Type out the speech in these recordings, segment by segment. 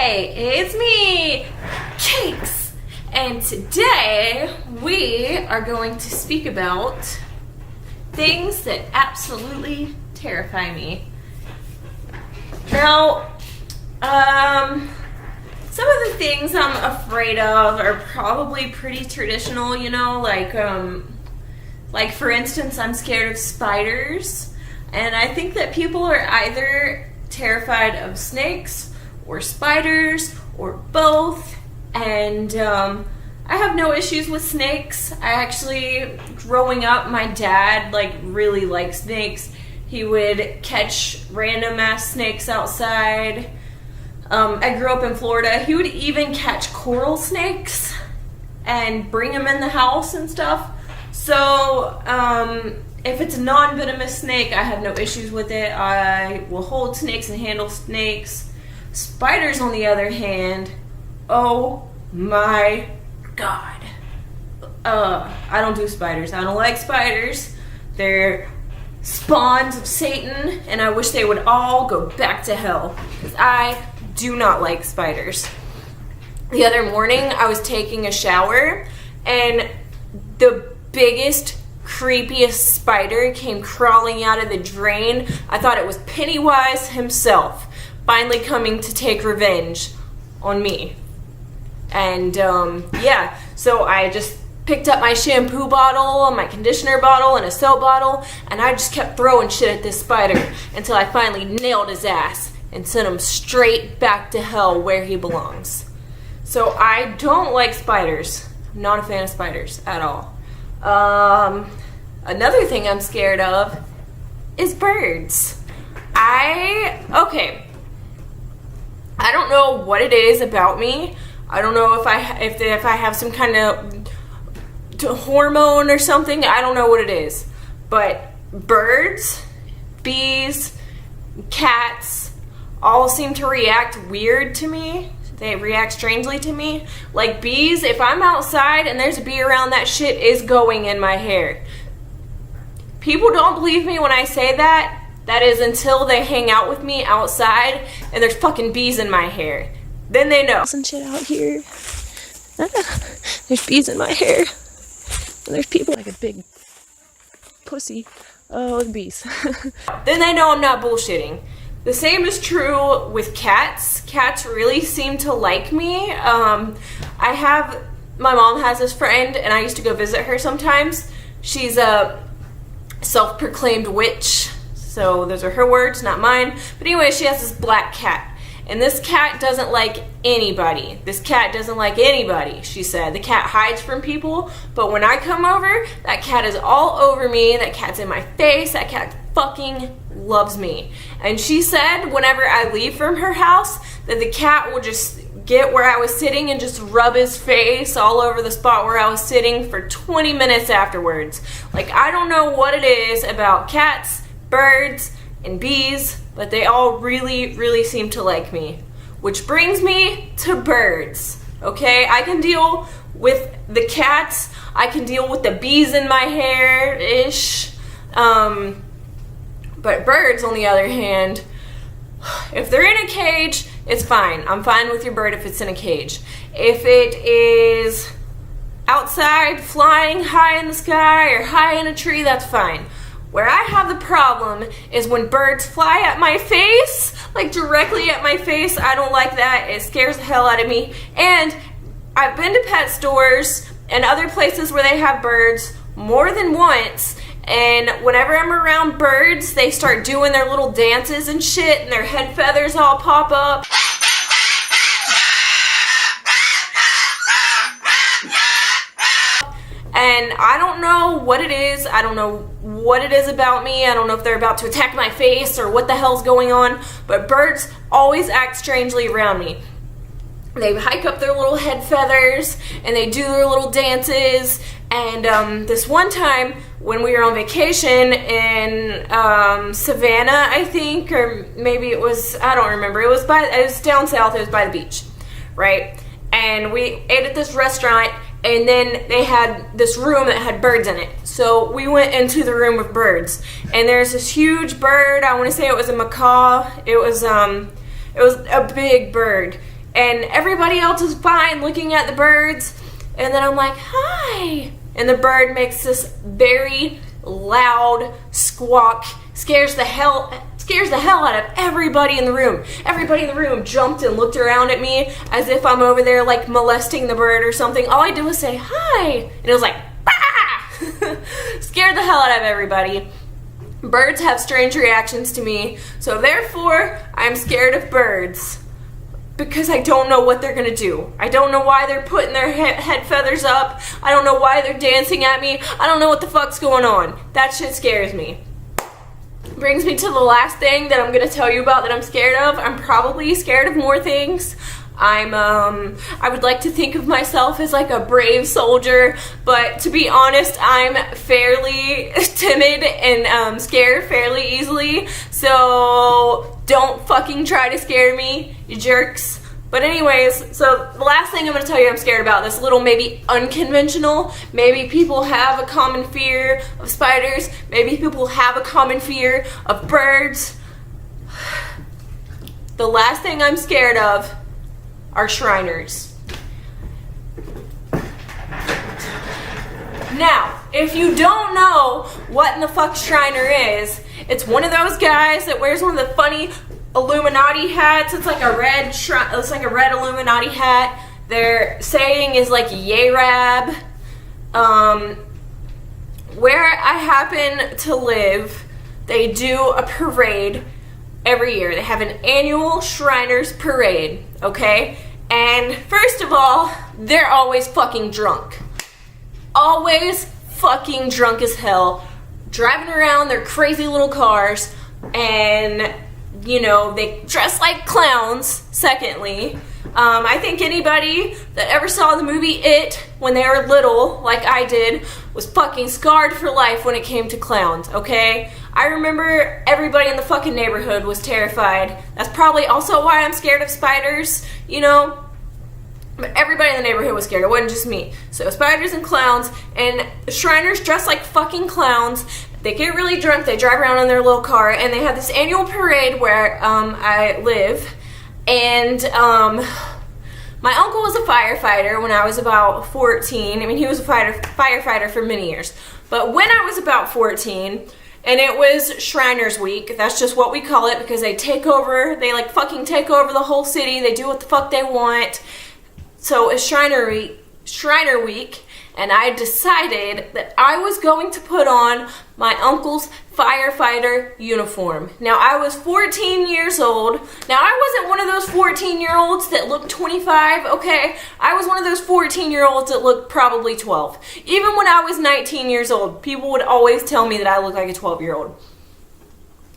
Hey, it's me, Cakes, and today we are going to speak about things that absolutely terrify me. Now, some of the things I'm afraid of are probably pretty traditional, like for instance, I'm scared of spiders, and I think that people are either terrified of snakes or spiders or both, and I have no issues with snakes. I actually, growing up, my dad really liked snakes. He would catch random ass snakes outside. I grew up in Florida. He would even catch coral snakes and bring them in the house and stuff. So if it's a non-venomous snake, I have no issues with it. I will hold snakes and handle snakes. Spiders, on the other hand, oh my god. I don't do spiders. I don't like spiders. They're spawns of Satan, and I wish they would all go back to hell, because I do not like spiders. The other morning, I was taking a shower, and the biggest, creepiest spider came crawling out of the drain. I thought it was Pennywise himself, finally coming to take revenge on me. And so I just picked up my shampoo bottle, my conditioner bottle, and a soap bottle, and I just kept throwing shit at this spider until I finally nailed his ass and sent him straight back to hell where he belongs. So I don't like spiders. I'm not a fan of spiders at all. Another thing I'm scared of is birds. I don't know what it is about me. I don't know if I have some kind of hormone or something. I don't know what it is. But birds, bees, cats all seem to react weird to me. They react strangely to me. Like bees, if I'm outside and there's a bee around, that shit is going in my hair. People don't believe me when I say that. That is until they hang out with me outside and there's fucking bees in my hair. Then they know. Some shit out here. There's bees in my hair. And there's people like a big pussy. Oh, the bees. Then they know I'm not bullshitting. The same is true with cats. Cats really seem to like me. My mom has this friend, and I used to go visit her sometimes. She's a self-proclaimed witch. So those are her words, not mine. But anyway, she has this black cat. And this cat doesn't like anybody. This cat doesn't like anybody, she said. The cat hides from people. But when I come over, that cat is all over me. That cat's in my face. That cat fucking loves me. And she said whenever I leave from her house, that the cat will just get where I was sitting and just rub his face all over the spot where I was sitting for 20 minutes afterwards. I don't know what it is about cats, birds, and bees, but they all really, really seem to like me. Which brings me to birds, okay? I can deal with the cats. I can deal with the bees in my hair-ish. But birds, on the other hand, if they're in a cage, it's fine. I'm fine with your bird if it's in a cage. If it is outside, flying high in the sky or high in a tree, that's fine. Where I have the problem is when birds fly at my face, directly at my face. I don't like that. It scares the hell out of me. And I've been to pet stores and other places where they have birds more than once, and whenever I'm around birds, they start doing their little dances and shit, and their head feathers all pop up. And I don't know what it is. I don't know what it is about me. I don't know if they're about to attack my face or what the hell's going on. But birds always act strangely around me. They hike up their little head feathers and they do their little dances. And this one time when we were on vacation in Savannah, I think, or maybe it was, I don't remember. It was down south. It was by the beach, right? And we ate at this restaurant. And then they had this room that had birds in it. So we went into the room with birds. And there's this huge bird. I want to say it was a macaw. It was a big bird. and everybody else is fine looking at the birds, and then I'm like, hi, and the bird makes this very loud squawk, scares the hell out of everybody in the room. Everybody in the room jumped and looked around at me as if I'm over there like molesting the bird or something. All I did was say hi, and it was like, bah! Scared the hell out of everybody. Birds have strange reactions to me, so therefore I'm scared of birds. Because I don't know what they're gonna do. I don't know why they're putting their head feathers up. I don't know why they're dancing at me. I don't know what the fuck's going on. That shit scares me. Brings me to the last thing that I'm gonna tell you about that I'm scared of. I'm probably scared of more things. I would like to think of myself as like a brave soldier, but to be honest, I'm fairly timid and scared fairly easily, so don't fucking try to scare me, you jerks. But anyways, so the last thing I'm going to tell you I'm scared about, this little maybe unconventional, maybe people have a common fear of spiders, maybe people have a common fear of birds. The last thing I'm scared of are Shriners. Now, if you don't know what in the fuck Shriner is, it's one of those guys that wears one of the funny Illuminati hats. It's like a red Illuminati hat. Their saying is like "Yay Rab." Where I happen to live, they do a parade every year. They have an annual Shriners parade, okay? And first of all, they're always fucking drunk. Always fucking drunk as hell, driving around their crazy little cars, and you know, they dress like clowns. Secondly, I think anybody that ever saw the movie It when they were little, like I did, was fucking scarred for life when it came to clowns, okay? I remember everybody in the fucking neighborhood was terrified. That's probably also why I'm scared of spiders, you know? But everybody in the neighborhood was scared. It wasn't just me. So spiders and clowns, and Shriners dress like fucking clowns. They get really drunk, they drive around in their little car, and they have this annual parade where I live. And my uncle was a firefighter when I was about 14. I mean, he was a firefighter for many years. But when I was about 14, and it was Shriners Week, that's just what we call it, because they take over, they like fucking take over the whole city, they do what the fuck they want. So it's Shriner Week, and I decided that I was going to put on my uncle's firefighter uniform. Now, I was 14 years old. Now, I wasn't one of those 14-year-olds that looked 25, okay? I was one of those 14-year-olds that looked probably 12. Even when I was 19 years old, people would always tell me that I looked like a 12-year-old.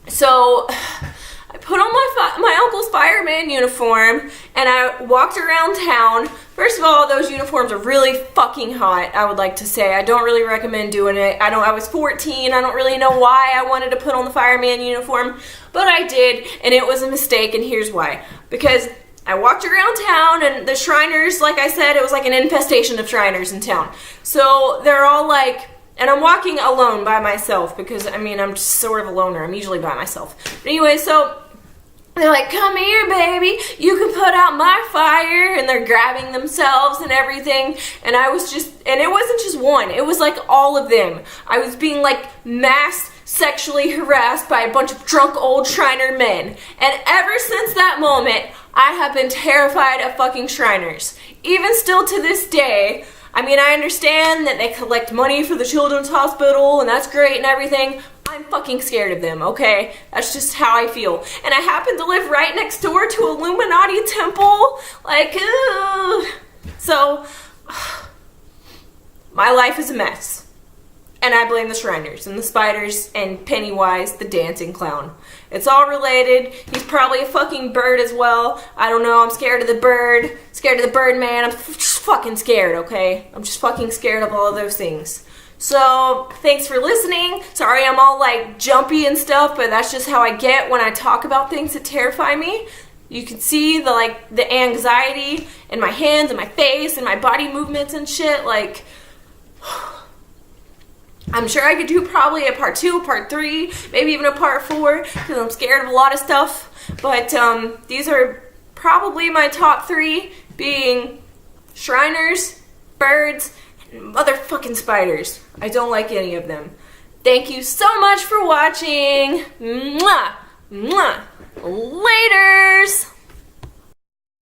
So I put on my uncle's fireman uniform, and I walked around town. First of all, those uniforms are really fucking hot, I would like to say. I don't really recommend doing it. I was 14. I don't really know why I wanted to put on the fireman uniform, but I did, and it was a mistake, and here's why. Because I walked around town, and the Shriners, like I said, it was like an infestation of Shriners in town. So they're all like, and I'm walking alone by myself because, I mean, I'm just sort of a loner. I'm usually by myself. But anyway, so they're like, come here, baby, you can put out my fire, and they're grabbing themselves and everything, and I was just, and it wasn't just one, it was like all of them. I was being like mass sexually harassed by a bunch of drunk old Shriner men, and ever since that moment, I have been terrified of fucking Shriners. Even still to this day, I mean, I understand that they collect money for the children's hospital, and that's great and everything. I'm fucking scared of them, okay? That's just how I feel. And I happen to live right next door to Illuminati temple. Like, ugh. So, my life is a mess. And I blame the Shriners and the spiders and Pennywise, the dancing clown. It's all related. He's probably a fucking bird as well. I don't know. I'm scared of the bird. Scared of the Birdman. I'm just fucking scared, okay? I'm just fucking scared of all of those things. So, thanks for listening. Sorry I'm all like jumpy and stuff, but that's just how I get when I talk about things that terrify me. You can see the anxiety in my hands and my face and my body movements and shit. Like, I'm sure I could do probably a part 2, part 3, maybe even a part 4, because I'm scared of a lot of stuff. But these are probably my top 3 being Shriners, birds, and motherfucking spiders. I don't like any of them. Thank you so much for watching. Mwah! Mwah! Laters!